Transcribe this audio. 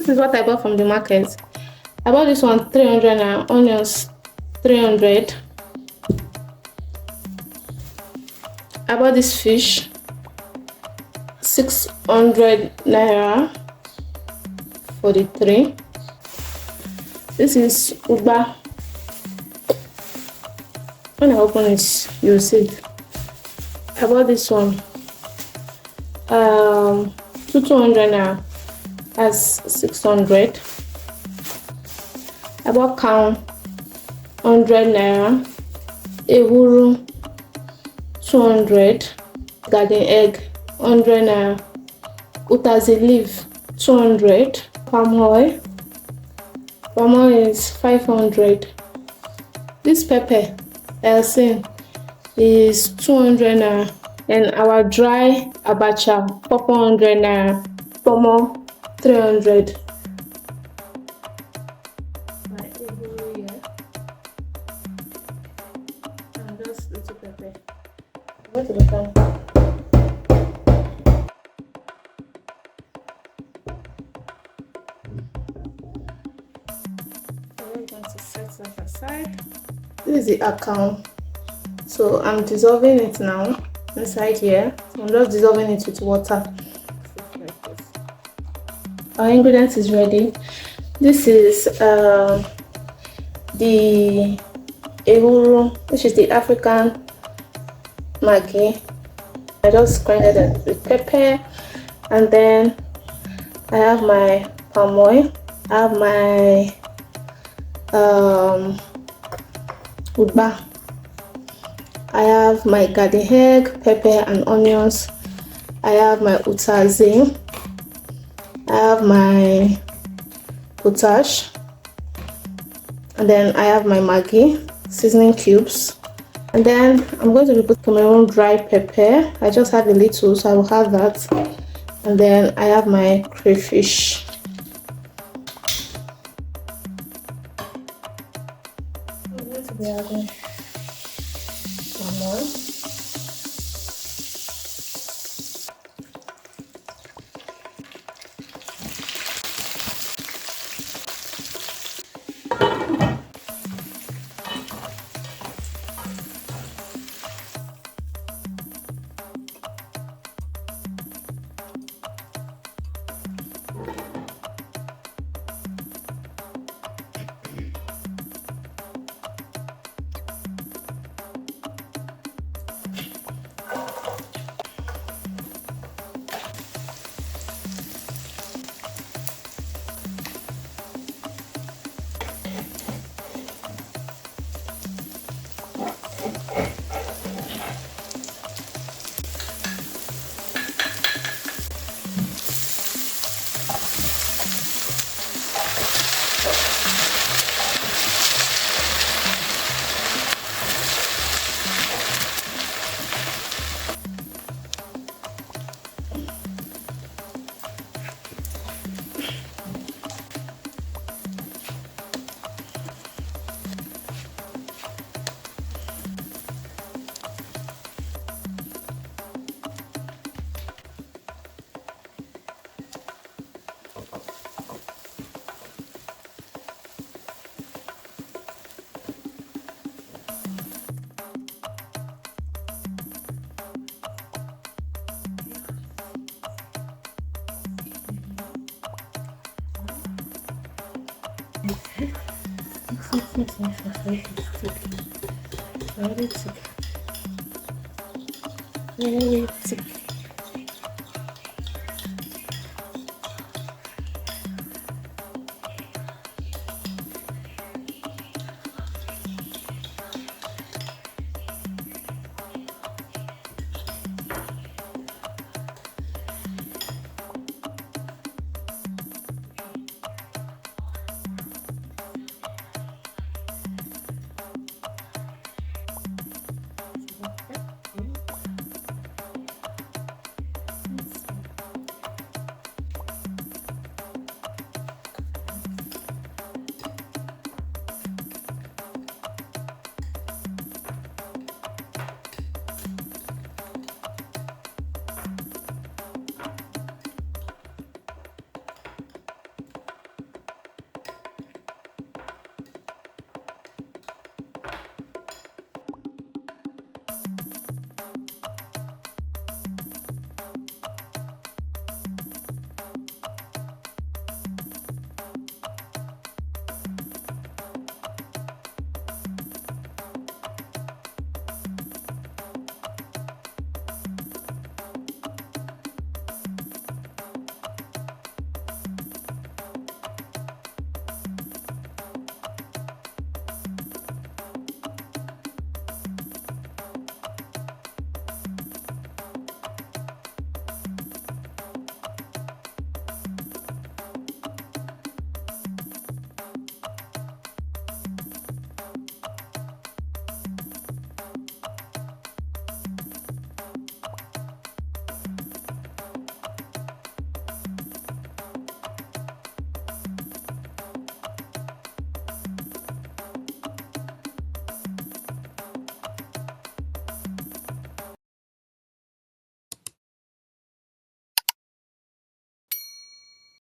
This is what I bought from the market. I bought this one 300 naira, onions 300. I bought this fish 600 naira for the tray. This is Ugba. When I open it, you'll see it. I bought this one 200 naira, as 600. I bought cow 100 naira, ehuru 200, garden egg 100 naira, utazi leaf 200, palm oil is 500. This pepper I saying is 200 naira, and our dry abacha 400 naira, tomo 300. My ehuru here, and just little pepper. Go to the farm. I'm going to set that aside. This is the account. So I'm dissolving it now inside here. So I'm just dissolving it with water. Like this. Our ingredients is ready. This is the ehuru, which is the African Maggi. I just grinded it with pepper, and then I have my palm oil. I have my Ugba. I have my garden egg, pepper and onions. I have my utazi. I have my potash, and then I have my Maggi seasoning cubes. And then I'm going to be putting my own dry pepper. I just have a little, so I will have that. And then I have my crayfish. I'm going to be adding some more. Very thick.